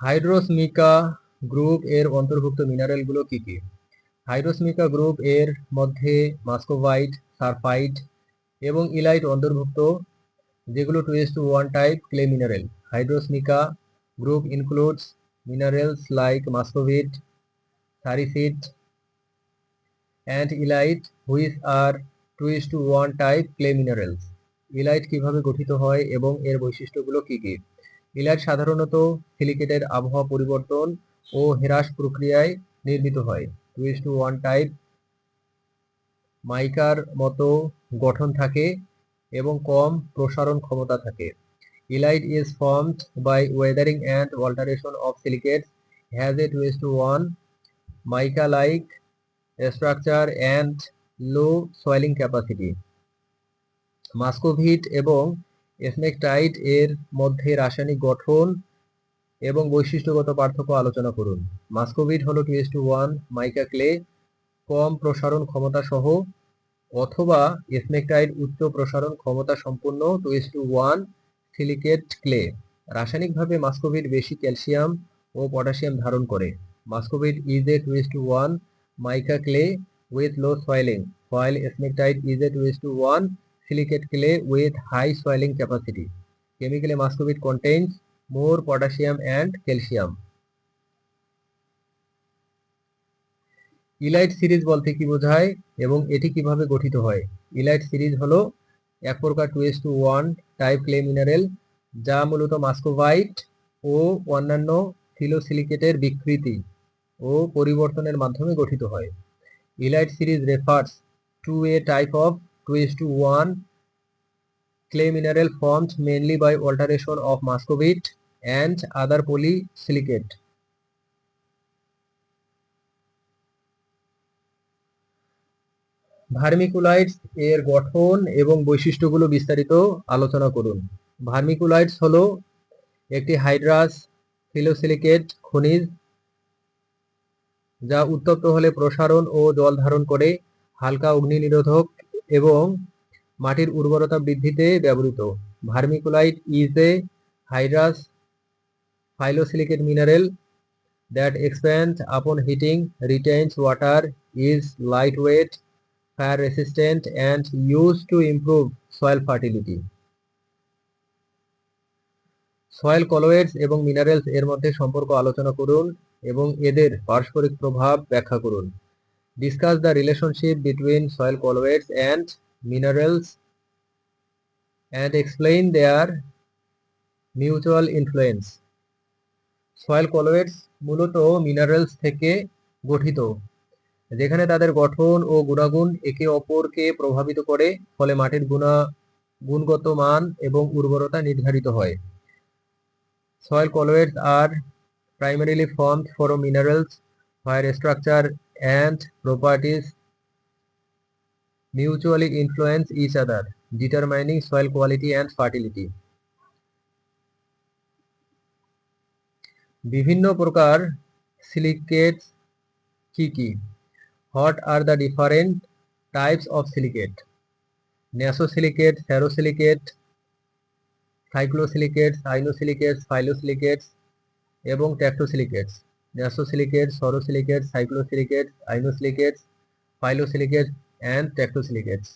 হাইড্রোসমিকা group এর অন্তর্ভুক্ত মিনারেলগুলো কি কি? হাইড্রোসমিকা গ্রুপ এর মধ্যে মাস্কোভাইট, সালফাইড এবং ইলাইট অন্তর্ভুক্ত, যেগুলো 2:1 type clay mineral. Hydrous mica group includes minerals like muscovite, salicite, and elite, which are 2:1 type clay minerals. Elite কিভাবে গঠিত হয় এবং এর বৈশিষ্ট্যগুলো কি কি? ইলাইট সাধারণত সিলিকেটের আবহাওয়া পরিবর্তন ও হ্রাস প্রক্রিয়ায় নির্মিত হয়। 2:1 টাইপ মাইকার মতো গঠন থাকে এবং কম প্রসারণ ক্ষমতা থাকে। Elite is formed by weathering and alteration of silicates, has a 2:1 mica-like structure and low soiling capacity. মাস্কোভিট এবং স্নেকটাইট এর মধ্যে রাসায়নিক গঠন এবং বৈশিষ্ট্যগত পার্থক্য আলোচনা করুন। মাস্কোভিট হল 2:1 মাইকা ক্লে, কম প্রসারণ ক্ষমতা সহ, অথবা স্নেকটাইট উচ্চ প্রসারণ ক্ষমতা সম্পন্ন 2:1 সিলিকেট ক্লে। রাসায়নিকভাবে মাস্কোভিট বেশি ক্যালসিয়াম ও পটাশিয়াম ধারণ করে। Muscovite is a 2:1 mica clay with low swelling, while smectite is a 2:1 silicate clay with high soiling capacity. Chemically, muscovite contains more potassium and calcium. Elite series বলতে কি বোঝায় এবং এটি কিভাবে গঠিত হয়? ইলাইট সিরিজ হলো এক প্রকার 2:1 টাইপ ক্লে মিনারেল, যা মূলত মাস্কোভাইট ও অন্যান্য সিলোসিলিকেটের বিকৃতি ও পরিবর্তনের মাধ্যমে গঠিত হয়। Elite series refers to A type of 2:1 clay mineral formed mainly by alteration of muscovite and other polysilicate. ভার্মিকুলাইটস এর গঠন এবং বৈশিষ্ট্যগুলো বিস্তারিত আলোচনা করুন। ভার্মিকুলাইটস হলো একটি হাইড্রাস ফিলোসিলিকেট খনিজ, যা উত্তপ্ত হলে প্রসারণ ও জল ধারণ করে, হালকা অগ্নি নিরোধক এবং মাটির উর্বরতা বৃদ্ধিতে ব্যবহৃত। Vermiculite is a hydrous phyllosilicate mineral that expands upon heating, retains water, is lightweight, fire resistant, and used to improve soil fertility. Soil colloids এবং মিনারেলস এর মধ্যে সম্পর্ক আলোচনা করুন এবং এদের পারস্পরিক প্রভাব ব্যাখ্যা করুন। Discuss the relationship between soil colloids and minerals and explain their mutual influence. Soil colloids মূলত মিনারেলস থেকে গঠিত, যেখানে তাদের গঠন ও গুণাগুণ একে অপরকে প্রভাবিত করে, ফলে মাটির গুণগত মান এবং উর্বরতা নির্ধারিত হয়। Soil colloids are primarily formed from minerals where structure and properties mutually influence each other, determining soil quality and fertility. বিভিন্ন প্রকার সিলিকেটস কি কি? What are the different types of silicate? Nasosilicate, ferrosilicate, cyclosilicates, inosilicates, phyllosilicates এবং ট্যাক্টোসিলিকেটস। Nasosilicates, sorosilicates, cyclosilicates, inosilicates, phyllosilicates and ট্যাক্টোসিলিকেটস।